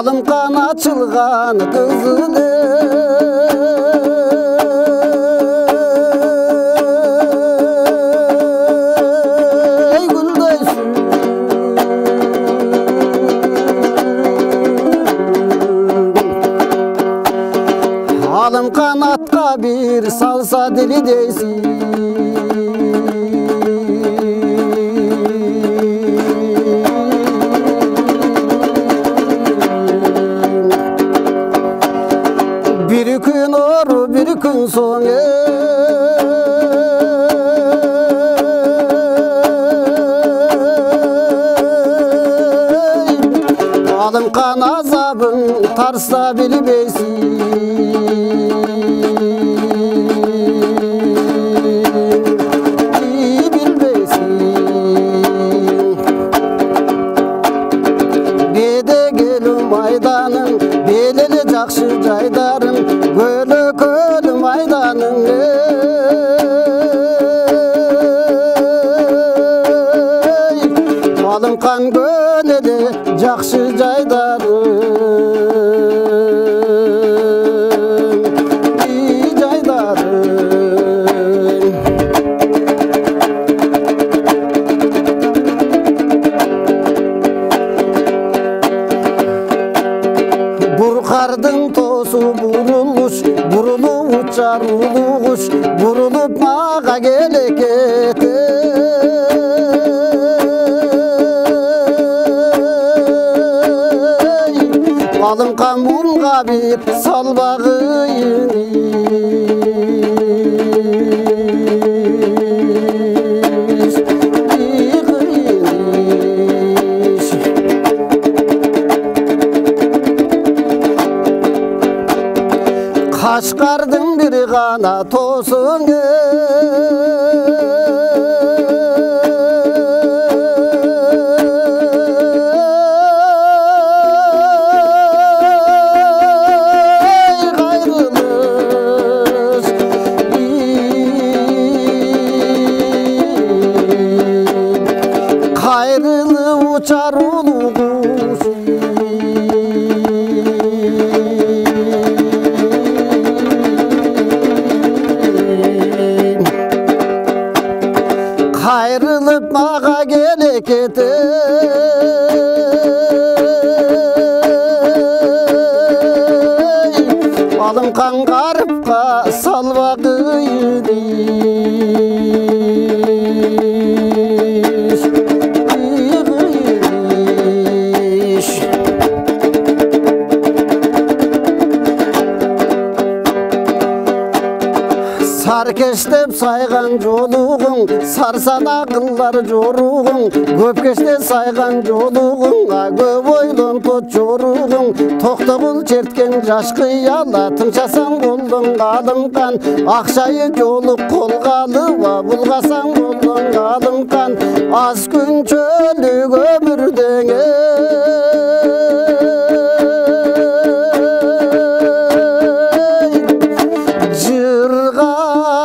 Alım kan açılgan kızıl ey güldeysin. Alım kanatka bir salsa dili deysin. Bir gün oru bir gün son alım kan azabın tarsa bilmeysin. Bede gelin maydanın beleli jakşı jaydarın gölü kölü maydanın alım kan göleli jakşı jaydarın Burkardın tosu burulmuş, burulup uçar uluğuş, burulup mağa gelek alım kamunga bir salbağıyın Kaşkardın bir kana tosun gayrılış gayrılı uçar uluğuş ayrılıp mağa gelek alım kan garıpka salvağıydı Sarkeştep saygan joluğun, sarsan akıllar joruğun Köpkeşte saygan joluğun, köp oylon tot joruğun Toktogul çertken jaş kıyala, tınçasan boldun alım kan Akşayı joluk kolgalıva, bulgasan boldun alım kan Az gün çölük ömürden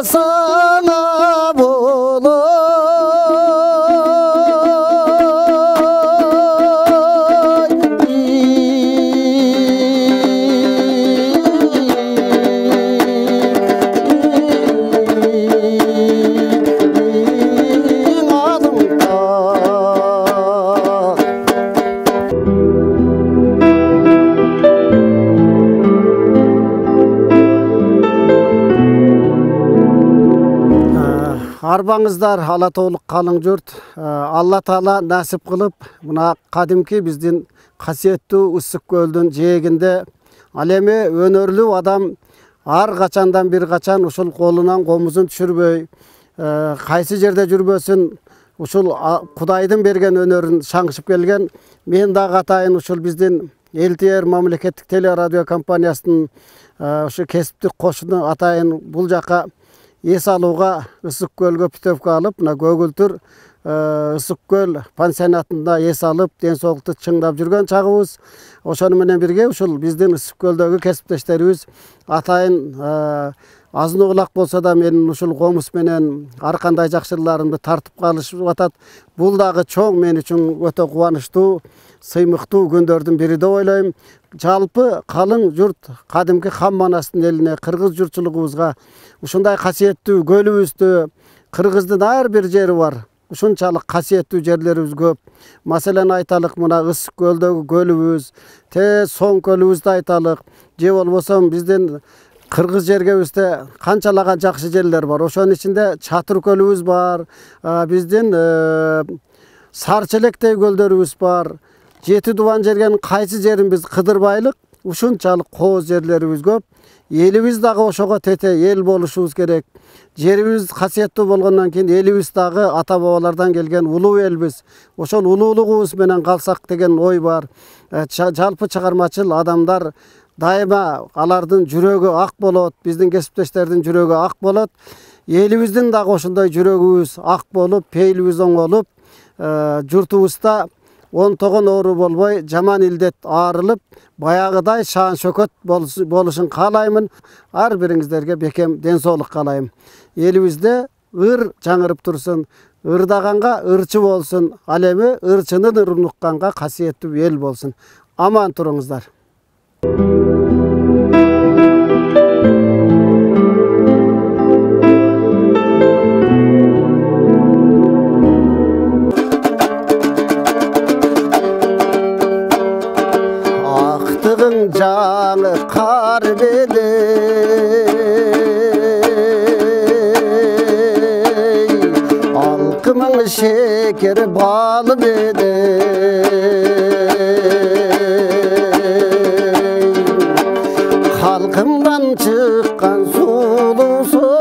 sana bolo Арбаңыздар ала толық қалың жұрт. Алла Таала насип қылып, мына қадимки біздің қасиетті Ысык көлдің жиегінде ал эми өнөрлүү адам ар качандан бир качан ушул колунан комузун түшүрбөй, кайсы жерде жүрбөсүн ушул Кудайдын берген өнөрүн шаңшып келген. Мен дагы атайын ушул биздин ЛТР мамлекеттик телерадио компаниясынын ушу кесиптик кошуну атайын бул жака эс алууга Ысык көлгө путевка алып, мына көгүлтүр Ысык көл пансионатында эс алып, ден соолукту чыңдап жүргөн чагыбыз. Ошону менен бирге ушул биздин Ысык көлдөгү кесиптештерибиз атайын азын оглак болса да менин ушул комуз менен ар кандай жакшылыктарымды тартып калышып атат. Бул дагы чоң мен үчүн өтө кубанычтуу, сыймыктуу күндөрдүн бири деп ойлойм. Жалпы калың журт кадимки Хан Манастын элине, кыргыз журтчулугубузга ушундай касиеттүү көлүбүздү, кыргыздын ар бир жери бар. Ушунчалык касиеттүү жерлерибиз көп. Маселен айталык, мына Ысык көлдөгү көлүбүз, Соң көлүбүздү айталык. Же болбосо биздин кыргыз жергебизде канчалаган жакшы жерлер бар. Ошонун ичинде Чатыр көлүбүз бар, биздин Сарчелектей көлдөрүбүз бар. Жети Дубан жергенин кайсы жерин биз кыдырбайлык, ушунчалык кооз жерлерибиз көп. Элибиз дагы ошого тете эл болушубуз керек. Жерибиз касиеттүү болгондон кийин элибиз дагы ата бабалардан келген улуу элбиз. Ошол улуулугубуз менен калсак деген ой бар. Жалпы чыгармачыл адамдар дайыма алардын жүрөгү ак болот, биздин кесиптештердин жүрөгү ак болот. Элибиздин дагы ошондой жүрөгүбүз ак болуп, пейилибиз оңолуп, журтубузда онтогон оору болбой, жаман илдет арылып, баягыдай шаан шөкөт болушун каалаймын. Ар бириңиздерге бекем ден соолук каалайм. Элибизде ыр жаңырып турсун, ырдаганга ырчы болсун, ал эми ырчынын ырын укканга касиеттүү эл болсун. Аман туруңуздар. Жаңы қар бедей, алқымың шекер балы бедей, халқымдан шыққан сұлусың,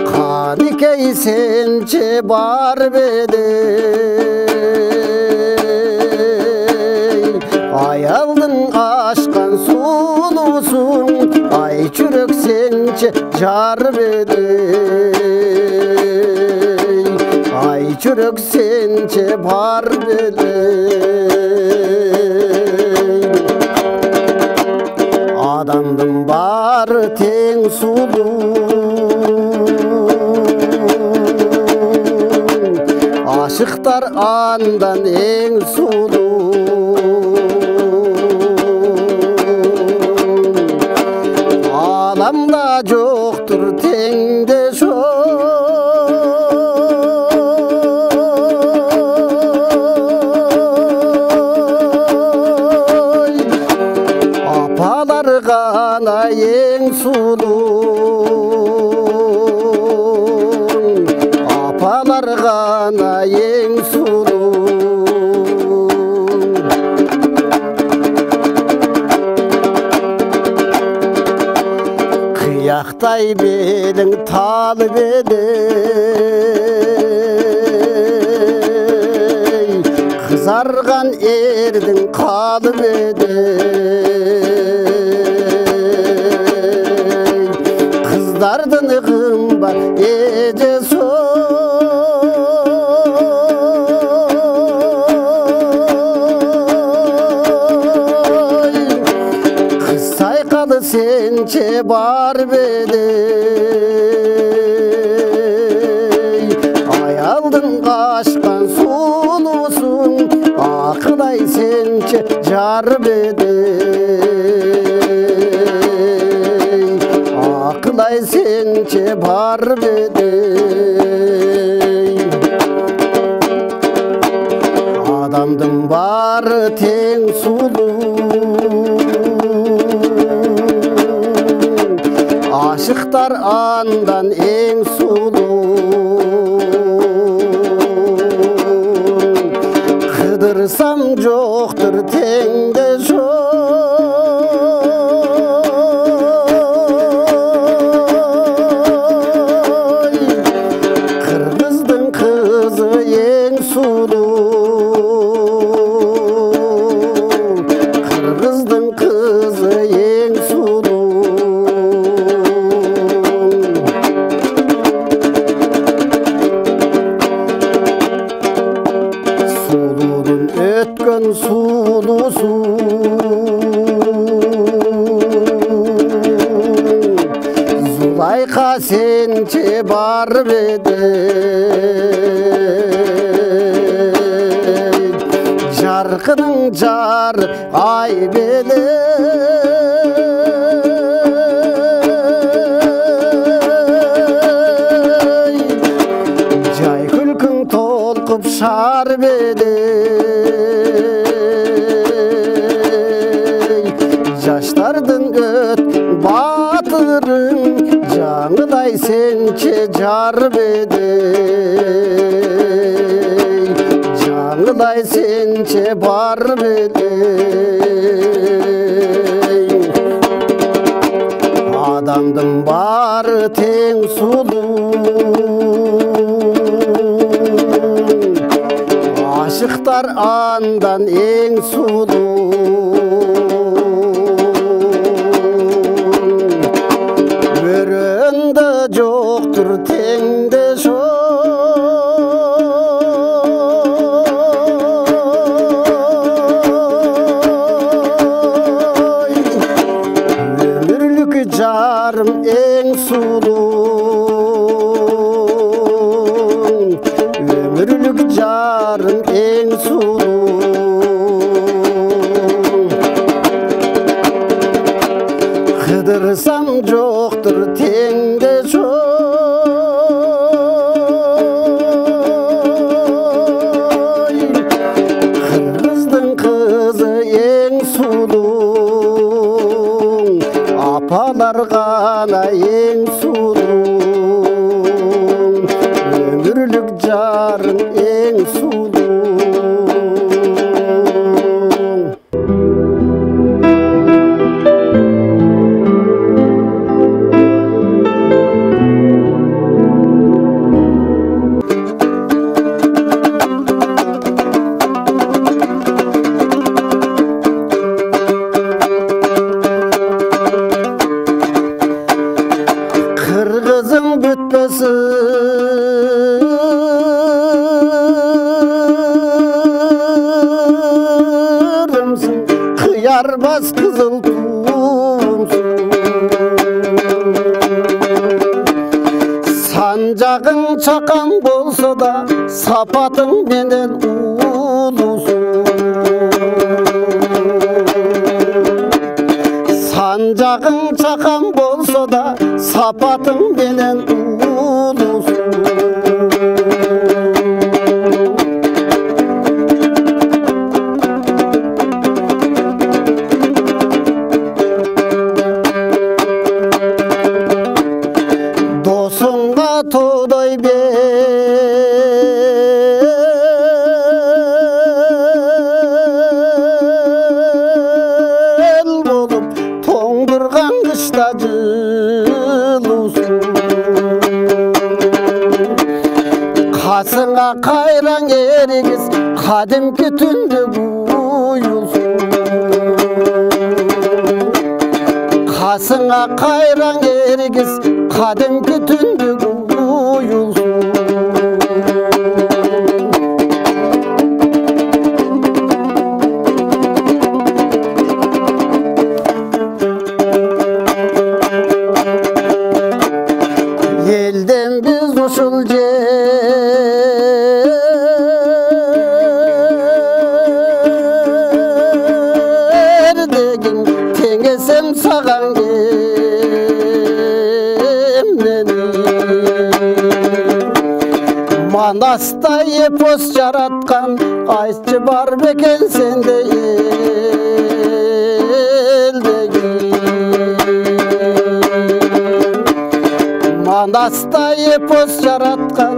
қанекей сенче бар бедей, аялдың ашқан сұлусың, ай жүрек сенче жар бедей, ай жүрек сенче бар бедей. Адамдың бары тең сұлу, ашықтар андан ең сұлу. Аламда жоқтыр теңдеш ой, апалар ғана ең сұлу, апалар ғана ең сұлу. Қияқтай белің талы бедей, қызарған ердің қалы бедей, қыздардың қымбат ежесі сенче бар бедей, аялдың қашқан сұлусың, ақыдай сенче жар бедей, ақыдай сенче бар бедей. Адамдың бары тең сұлу, ашықтар андан ең сұлу. Қыдырсам жоқтыр теңдеш ой, қырғыздың қызы ең сұлу, қырғыздың қызы ең сұлу. байқа сенче бар бедің жарқының жар ай белі жай күлкің толқып шар бедің жаштардың өт батырың жаңыдай сенче жар бедің жаңыдай сенче бар бедің адамдың бары тең сұлу ашықтар андан ең сұлу өренді жоқтыр теңде өмірлік жарым ең сұлу өмірлік жарым ең сұлу қыдырсам жоқтыр теңде қырғыздың қызы ең сұлу апалар ғана ең сұлу өмірлік жарым ең сұлу қырғызың бүтпесірімсің қиярбас қызыл туымсың сан жағың чақан болса да сапатың менен улусың сан жағың чақан болса да сапатың менен улусың досыңа тодай бел болып тоңдырған қышта жылусың қасыңа қайраң ерегіс қадімкі түнде бұйылсың қасыңа қайраң ерегіс қадімкі түнде бұйылсың елден біз ушул жердегин теңесем саған кемнени манаста эпос жараткан айтчы бар бекен сенде элдеги манаста эпос жараткан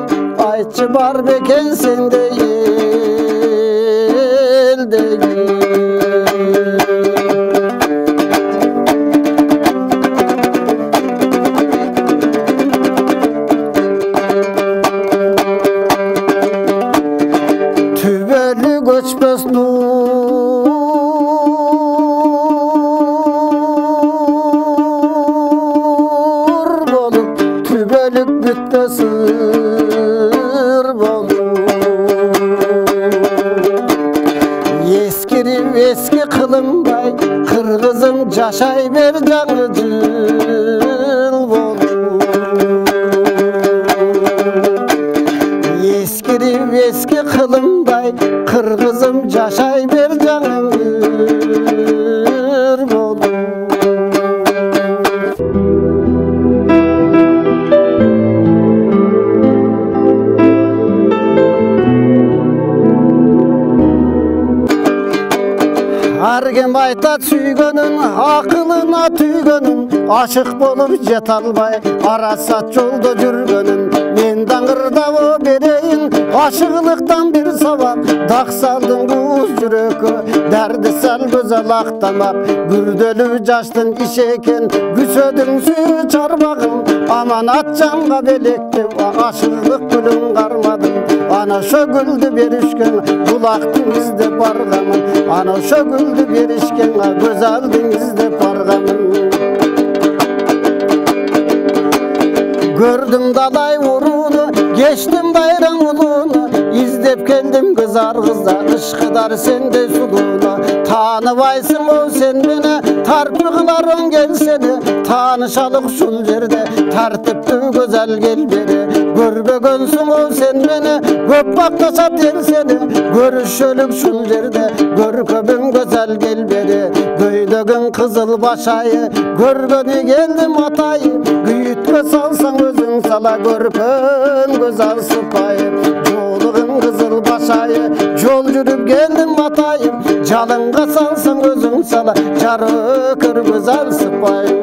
айтчы бар бекен сенде элдеги түбөлү көчпөс нур болуп түбөлүк бүтпөс ыр болуп ескирип эски кылынбай кыргызым жашай бер жаңы жыл болуп ким айтат сүйгөнүн акылына түйгөнүн ашык болуп жете албай арасат жолдо жүргөнүн мен даңгырдап берейин ашыгылыктан бир сабак дак салдың кууз жүрөккө дәрди сал көзөл актамак күрдөлүү жаштын иши экен күсөдүң сүйүү чарбагым аманат жанга белектеп ашыгылык гүлүн кармадым ана ошо гүлдү беришкен булактың издеп барганмын ана ошо гүлдү беришкен көзалдың издеп барганмын көрдүм далай урууну кечтим байрам улууну издеп келдим көз аргызда ышкыдар сендей сулууну тааныбайсың о сен мени тарпы кылар оңгел сени таанышалык ушул жерде тартиптүү көзал кел бери көрбөгөнсүң о сен мени көп макташат эл сени көрүшөлүк ушул жерде көркөмүң көзал кел бери көйдөгүң кызыл башайы көргөнү келдим атайы күйүткө салсаң өзүң сала көркөм көзал сыпайы жолугуң кызыл башайы жол жүрүп келдим атайым жалынга салсаң өзүң сала жарыкыр көзал сыпайы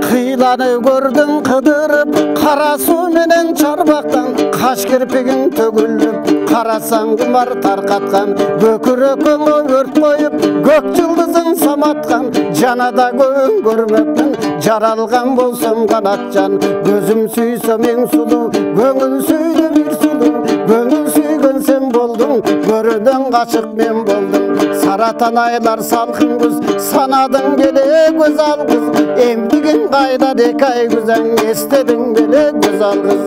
кыйланып көрдүм кыдырып кара суу менен чарбактан каш кирпигиң төгүлүп карасаң кумар таркаткан көкүрөккөңө өрт коюп көк жылдызың саматкан жанада көң көрмөкмүн жаралган болсом канатжан көзүм сүйсө мең сулуу көңүл сүйдү бир сулуу көңүл сүйгөн сен болдуң көрөдөн гашык мен болдум саратан айлар салкын күз санадың беле көзал кыз эмдигиң кайда эки ай күзөң эстедиң беле көзал кыз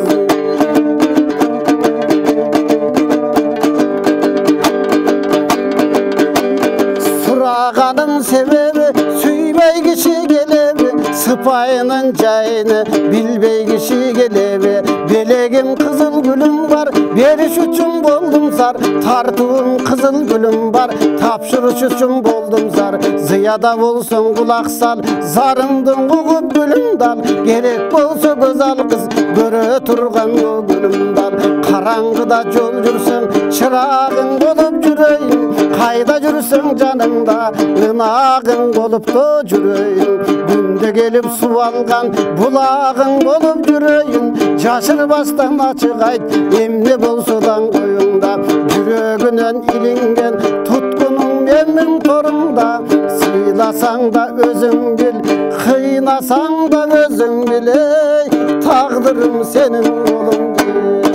сураганын себеби сүйбөй киши келеби сыпайынын жайыны билбей киши келеби белегим кызыл гүлүм бар бериш үчүн болдум зар тартуум кызыл гүлүм бар тапшырыш үчүн болдум зар зыяда болсоң кулак сал зарымды угуп гүлүмдү ал керек болсо көзал кыз көрө турган күнүмдү ал караңгыда жол жүрсөм чырагың болуп жүрөйүн кайда жүрсөң жанымда ынагың болуп да жүрөйүн күндө келип суу алган булагың болуп жүрөйүн жашырбастан ачык айт эмне болсо даңгоюңда жүрөгүнөн илинген туткунуң менин торумда сыйласаң да өзүң бил кыйнасаң да өзүң бил тагдырым сенин колуңда